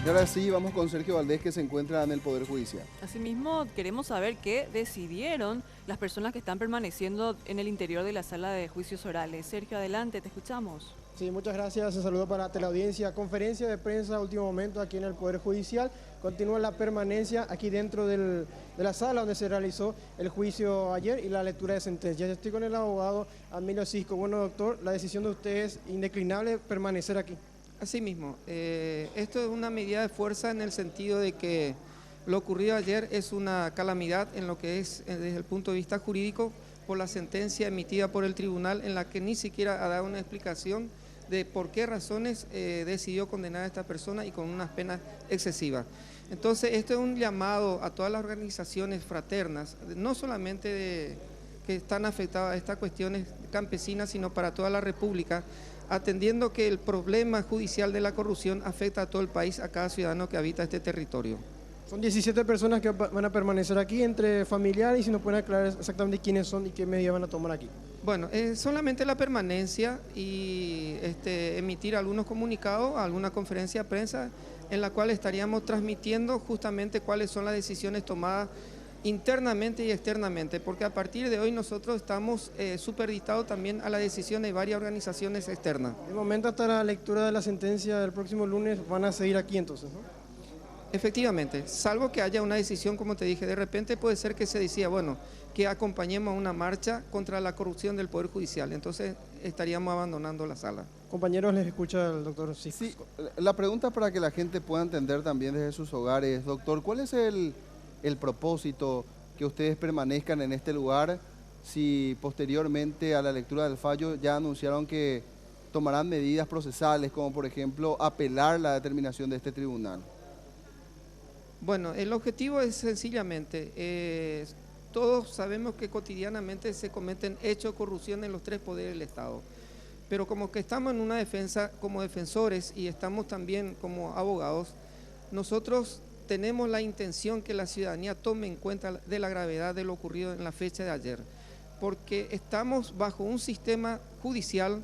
Y ahora sí, vamos con Sergio Valdés, que se encuentra en el Poder Judicial. Asimismo, queremos saber qué decidieron las personas que están permaneciendo en el interior de la sala de juicios orales. Sergio, adelante, te escuchamos. Sí, muchas gracias. Un saludo para teleaudiencia. Conferencia de prensa, último momento aquí en el Poder Judicial. Continúa la permanencia aquí dentro de la sala donde se realizó el juicio ayer y la lectura de sentencias. Yo estoy con el abogado Emilio Cisco. Bueno, doctor, la decisión de usted es indeclinable permanecer aquí. Asimismo, esto es una medida de fuerza en el sentido de que lo ocurrido ayer es una calamidad en lo que es desde el punto de vista jurídico por la sentencia emitida por el tribunal en la que ni siquiera ha dado una explicación de por qué razones decidió condenar a esta persona y con unas penas excesivas. Entonces, esto es un llamado a todas las organizaciones fraternas, no solamente que están afectadas a estas cuestiones campesinas, sino para toda la República, atendiendo que el problema judicial de la corrupción afecta a todo el país, a cada ciudadano que habita este territorio. Son 17 personas que van a permanecer aquí, entre familiares, y si nos pueden aclarar exactamente quiénes son y qué medidas van a tomar aquí. Bueno, solamente la permanencia y emitir algunos comunicados, alguna conferencia de prensa en la cual estaríamos transmitiendo justamente cuáles son las decisiones tomadas internamente y externamente, porque a partir de hoy nosotros estamos supeditados también a la decisión de varias organizaciones externas. De momento, hasta la lectura de la sentencia del próximo lunes, van a seguir aquí entonces, ¿no? Efectivamente, salvo que haya una decisión, como te dije, de repente puede ser que se decía, bueno, que acompañemos a una marcha contra la corrupción del Poder Judicial, entonces estaríamos abandonando la sala. Compañeros, les escucha el doctor Cisco. Sí, la pregunta para que la gente pueda entender también desde sus hogares, doctor, ¿cuál es el propósito que ustedes permanezcan en este lugar si posteriormente a la lectura del fallo ya anunciaron que tomarán medidas procesales, como por ejemplo apelar la determinación de este tribunal? Bueno, el objetivo es sencillamente, todos sabemos que cotidianamente se cometen hechos de corrupción en los tres poderes del Estado, pero como que estamos en una defensa como defensores y estamos también como abogados, nosotros tenemos la intención que la ciudadanía tome en cuenta de la gravedad de lo ocurrido en la fecha de ayer, porque estamos bajo un sistema judicial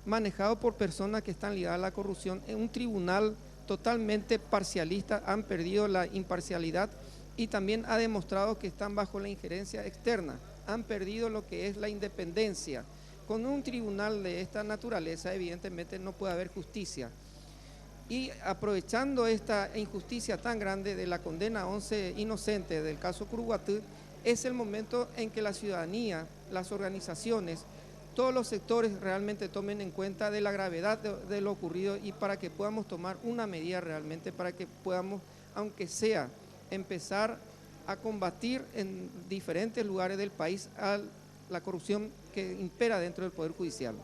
manejado por personas que están ligadas a la corrupción en un tribunal totalmente parcialista, han perdido la imparcialidad y también ha demostrado que están bajo la injerencia externa, han perdido lo que es la independencia. Con un tribunal de esta naturaleza, evidentemente no puede haber justicia. Y aprovechando esta injusticia tan grande de la condena a 11 inocentes del caso Curuguatú, es el momento en que la ciudadanía, las organizaciones, todos los sectores realmente tomen en cuenta de la gravedad de lo ocurrido y para que podamos tomar una medida realmente, para que podamos, aunque sea, empezar a combatir en diferentes lugares del país a la corrupción que impera dentro del Poder Judicial.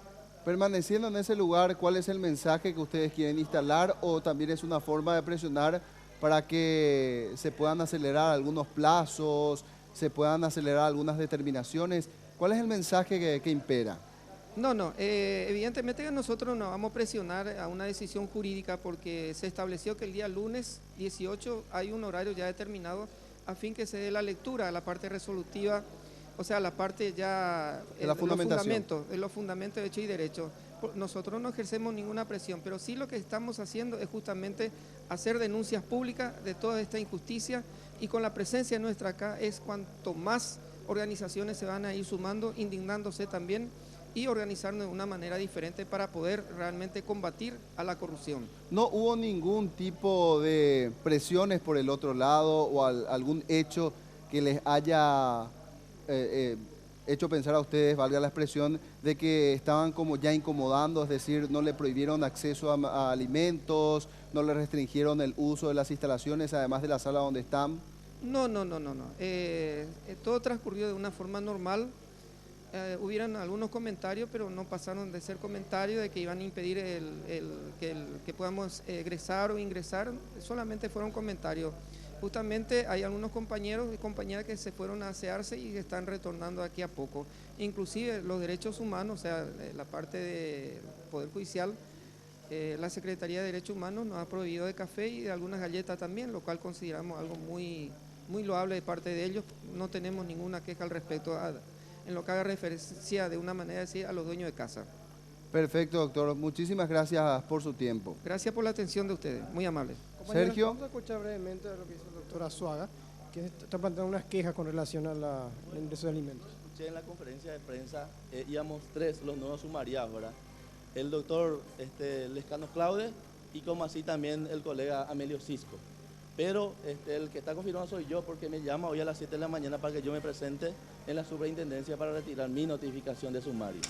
Permaneciendo en ese lugar, ¿cuál es el mensaje que ustedes quieren instalar o también es una forma de presionar para que se puedan acelerar algunos plazos, se puedan acelerar algunas determinaciones? ¿Cuál es el mensaje que impera? No, evidentemente que nosotros no vamos a presionar a una decisión jurídica porque se estableció que el día lunes 18 hay un horario ya determinado a fin que se dé la lectura a la parte resolutiva, o sea, la parte ya De la fundamentación. de los fundamentos de hecho y derecho. Nosotros no ejercemos ninguna presión, pero sí lo que estamos haciendo es justamente hacer denuncias públicas de toda esta injusticia y con la presencia nuestra acá es cuanto más organizaciones se van a ir sumando, indignándose también y organizarnos de una manera diferente para poder realmente combatir a la corrupción. ¿No hubo ningún tipo de presiones por el otro lado o algún hecho que les haya hecho pensar a ustedes, valga la expresión, de que estaban como ya incomodando, es decir, no le prohibieron acceso a alimentos, no le restringieron el uso de las instalaciones, además de la sala donde están? No. Todo transcurrió de una forma normal. Hubieran algunos comentarios, pero no pasaron de ser comentarios de que iban a impedir que podamos egresar o ingresar, solamente fueron comentarios. Justamente hay algunos compañeros y compañeras que se fueron a asearse y están retornando aquí a poco. Inclusive los derechos humanos, o sea, la parte del Poder Judicial, la Secretaría de Derechos Humanos nos ha prohibido de café y de algunas galletas también, lo cual consideramos algo muy loable de parte de ellos. No tenemos ninguna queja al respecto en lo que haga referencia de una manera así a los dueños de casa. Perfecto, doctor. Muchísimas gracias por su tiempo. Gracias por la atención de ustedes, muy amables. Compañeros, Sergio. vamos a escuchar brevemente lo que dice el doctor Azuaga, que está planteando unas quejas con relación al ingreso de alimentos. Escuché en la conferencia de prensa, íbamos tres, los nuevos sumariados, ¿verdad? El doctor Lescano Claude y como así también el colega Amelio Cisco. Pero el que está confirmado soy yo porque me llama hoy a las 7 de la mañana para que yo me presente en la superintendencia para retirar mi notificación de sumario.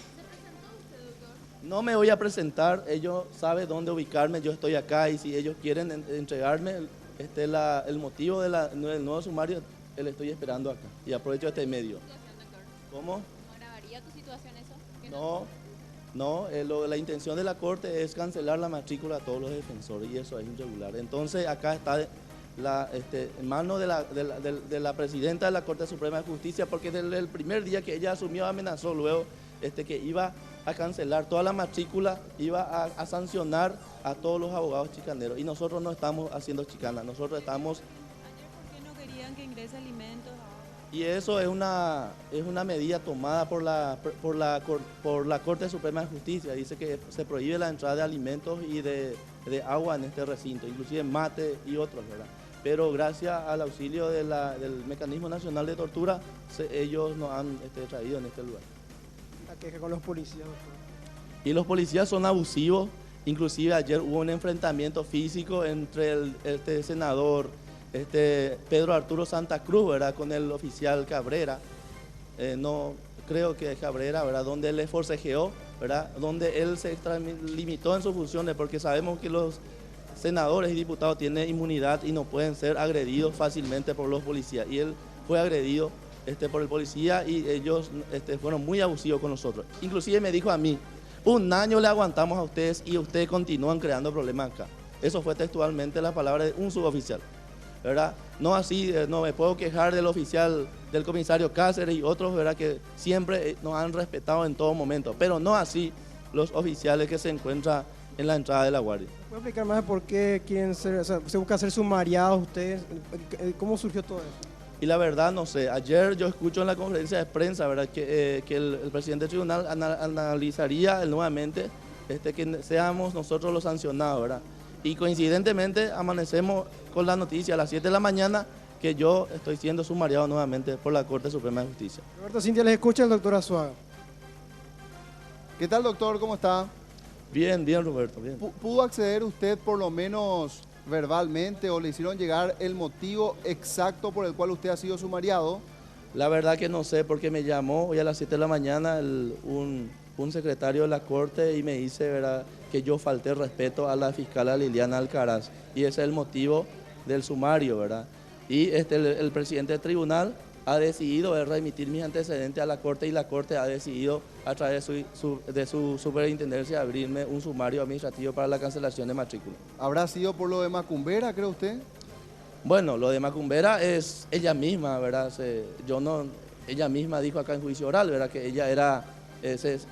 No me voy a presentar, ellos saben dónde ubicarme, yo estoy acá y si ellos quieren entregarme el motivo del nuevo sumario, le estoy esperando acá y aprovecho este medio. ¿Cómo? ¿No agravaría tu situación eso? La intención de la Corte es cancelar la matrícula a todos los defensores y eso es irregular. Entonces acá está en manos de la presidenta de la Corte Suprema de Justicia, porque desde el primer día que ella asumió amenazó luego que iba a cancelar toda la matrícula, iba a sancionar a todos los abogados chicaneros. Y nosotros no estamos haciendo chicana, nosotros estamos... Ayer, ¿por qué no querían que ingrese alimentos? Y eso es una medida tomada por la Corte Suprema de Justicia. Dice que se prohíbe la entrada de alimentos y de agua en este recinto, inclusive mate y otros, ¿verdad? Pero gracias al auxilio del Mecanismo Nacional de Tortura, ellos nos han traído en este lugar. La queja con los policías, doctor. Y los policías son abusivos, inclusive ayer hubo un enfrentamiento físico entre el senador Pedro Arturo Santa Cruz, ¿verdad?, con el oficial Cabrera, no creo que Cabrera, ¿verdad?, donde él le forcejeó, ¿verdad?, donde él se extralimitó en sus funciones, porque sabemos que los senadores y diputados tienen inmunidad y no pueden ser agredidos fácilmente por los policías, y él fue agredido por el policía y ellos fueron muy abusivos con nosotros. Inclusive me dijo a mí, 1 año le aguantamos a ustedes y ustedes continúan creando problemas acá. Eso fue textualmente la palabra de un suboficial, ¿verdad? No así, no me puedo quejar del oficial, del comisario Cáceres y otros, ¿verdad?, que siempre nos han respetado en todo momento, pero no así los oficiales que se encuentran en la entrada de la guardia. ¿Puede explicar más de por qué quieren ser, o sea, se busca ser sumariados ustedes? ¿Cómo surgió todo eso? Y la verdad no sé, ayer yo escucho en la conferencia de prensa, ¿verdad?, que el presidente del tribunal analizaría nuevamente que seamos nosotros los sancionados, ¿verdad? Y coincidentemente amanecemos con la noticia a las 7 de la mañana que yo estoy siendo sumariado nuevamente por la Corte Suprema de Justicia. Roberto Cintia, les escucha el doctor Azuaga. ¿Qué tal, doctor? ¿Cómo está? Bien, Roberto, bien. ¿Pudo acceder usted por lo menos verbalmente o le hicieron llegar el motivo exacto por el cual usted ha sido sumariado? La verdad que no sé, porque me llamó hoy a las 7 de la mañana un secretario de la Corte y me dice, ¿verdad?, que yo falté respeto a la fiscal Liliana Alcaraz, y ese es el motivo del sumario, ¿verdad? Y el presidente del tribunal ha decidido remitir mis antecedentes a la Corte y la Corte ha decidido a través de su superintendencia abrirme un sumario administrativo para la cancelación de matrícula. ¿Habrá sido por lo de Macumbera, cree usted? Bueno, lo de Macumbera es ella misma, ¿verdad? Ella misma dijo acá en juicio oral, ¿verdad?, que ella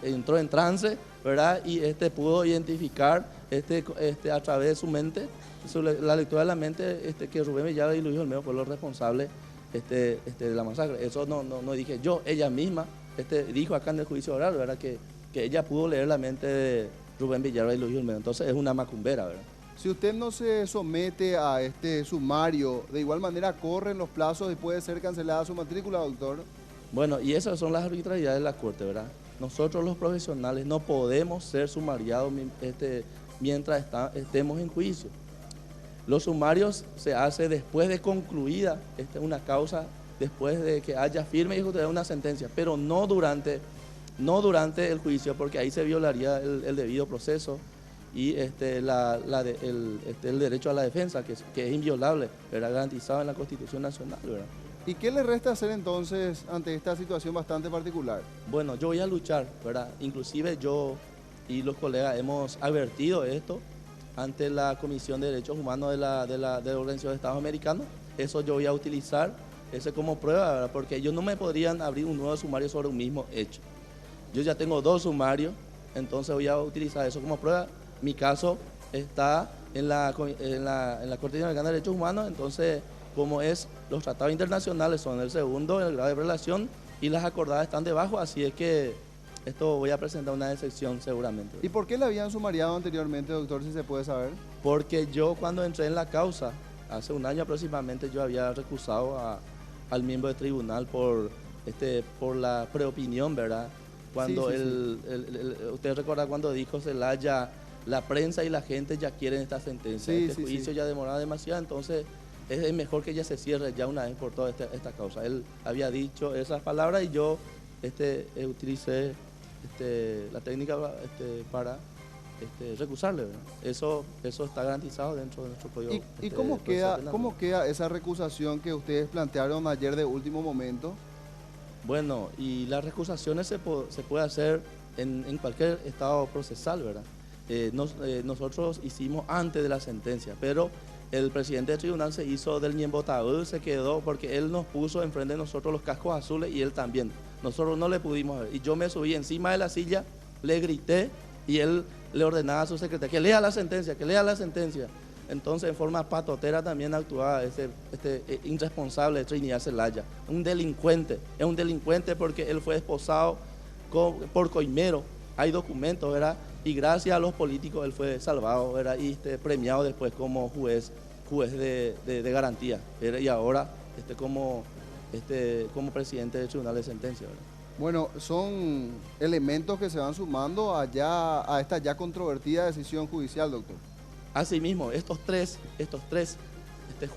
entró en trance, ¿verdad?, y pudo identificar a través de su mente, la lectura de la mente, que Rubén Villalba y Luis Olmedo fueron los responsables de la masacre. Eso no dije yo, ella misma dijo acá en el juicio oral, ¿verdad?, que ella pudo leer la mente de Rubén Villalba y Luis Olmedo. Entonces es una macumbera, ¿verdad? Si usted no se somete a este sumario, de igual manera corren los plazos y puede ser cancelada su matrícula, doctor. Bueno, y esas son las arbitrariedades de la Corte, ¿verdad? Nosotros los profesionales no podemos ser sumariados mientras estemos en juicio. Los sumarios se hacen después de concluida una causa, después de que haya firme y ejecutada una sentencia, pero no durante el juicio, porque ahí se violaría el debido proceso y el derecho a la defensa, que es inviolable, ¿verdad?, garantizado en la Constitución Nacional, ¿verdad? ¿Y qué le resta hacer entonces ante esta situación bastante particular? Bueno, yo voy a luchar, ¿verdad? Inclusive yo y los colegas hemos advertido esto ante la Comisión de Derechos Humanos de la Organización de Estados Americanos. Eso yo voy a utilizar eso como prueba, ¿verdad?, porque ellos no me podrían abrir un nuevo sumario sobre un mismo hecho. Yo ya tengo 2 sumarios, entonces voy a utilizar eso como prueba. Mi caso está en la Corte Interamericana de Derechos Humanos, entonces como los tratados internacionales son el segundo en el grado de relación y las acordadas están debajo, así es que esto voy a presentar una excepción seguramente. ¿Y por qué le habían sumariado anteriormente, doctor, si se puede saber? Porque yo cuando entré en la causa, hace un año aproximadamente, yo había recusado al miembro del tribunal por la preopinión, ¿verdad? Cuando Sí, sí, usted recuerda cuando dijo Zelaya, la prensa y la gente ya quieren esta sentencia, Sí, este sí, juicio sí. ya demoraba demasiado, entonces es mejor que ya se cierre ya una vez por toda esta causa. Él había dicho esas palabras y yo utilicé la técnica para recusarle, ¿verdad? Eso está garantizado dentro de nuestro código. ¿Y cómo queda, penal. cómo queda esa recusación que ustedes plantearon ayer de último momento? Bueno, y las recusaciones se puede hacer en cualquier estado procesal, ¿verdad? Nosotros hicimos antes de la sentencia, pero el presidente del tribunal se hizo del ñembotaú, se quedó porque él nos puso enfrente de nosotros los cascos azules y él también. Nosotros no le pudimos ver. Y yo me subí encima de la silla, le grité y él le ordenaba a su secretaria que lea la sentencia, que lea la sentencia. Entonces, en forma patotera también actuaba irresponsable de Trinidad Zelaya, un delincuente. Es un delincuente porque él fue esposado por coimero. Hay documentos, ¿verdad? Y gracias a los políticos él fue salvado, ¿verdad? Y premiado después como juez de garantía, ¿verdad? Y ahora como presidente del tribunal de sentencia, ¿verdad? Bueno, son elementos que se van sumando a esta ya controvertida decisión judicial, doctor. Asimismo, estos tres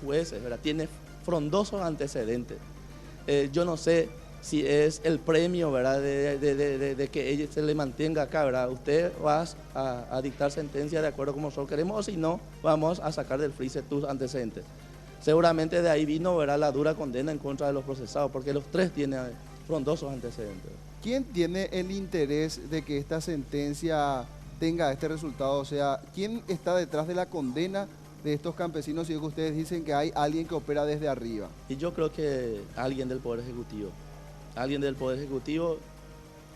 jueces, ¿verdad? Tienen frondosos antecedentes. Yo no sé si es el premio, ¿verdad? De que se le mantenga acá, ¿verdad? Usted va a dictar sentencia de acuerdo como nosotros queremos, o si no, vamos a sacar del freezer tus antecedentes. Seguramente de ahí vino, ¿verdad?, la dura condena en contra de los procesados, porque los tres tienen frondosos antecedentes. ¿Quién tiene el interés de que esta sentencia tenga este resultado? O sea, ¿quién está detrás de la condena de estos campesinos si es que ustedes dicen que hay alguien que opera desde arriba? Y yo creo que alguien del Poder Ejecutivo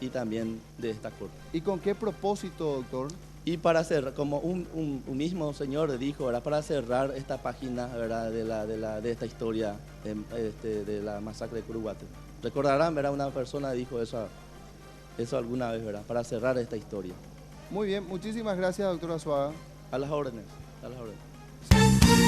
y también de esta Corte. ¿Y con qué propósito, doctor? Y para cerrar, como un mismo señor dijo, ¿verdad?, para cerrar esta página, ¿verdad?, de esta historia de la masacre de Curuguate. Recordarán, ¿verdad?, una persona dijo eso alguna vez, ¿verdad?, para cerrar esta historia. Muy bien, muchísimas gracias, doctor Azuaga. A las órdenes, a las órdenes.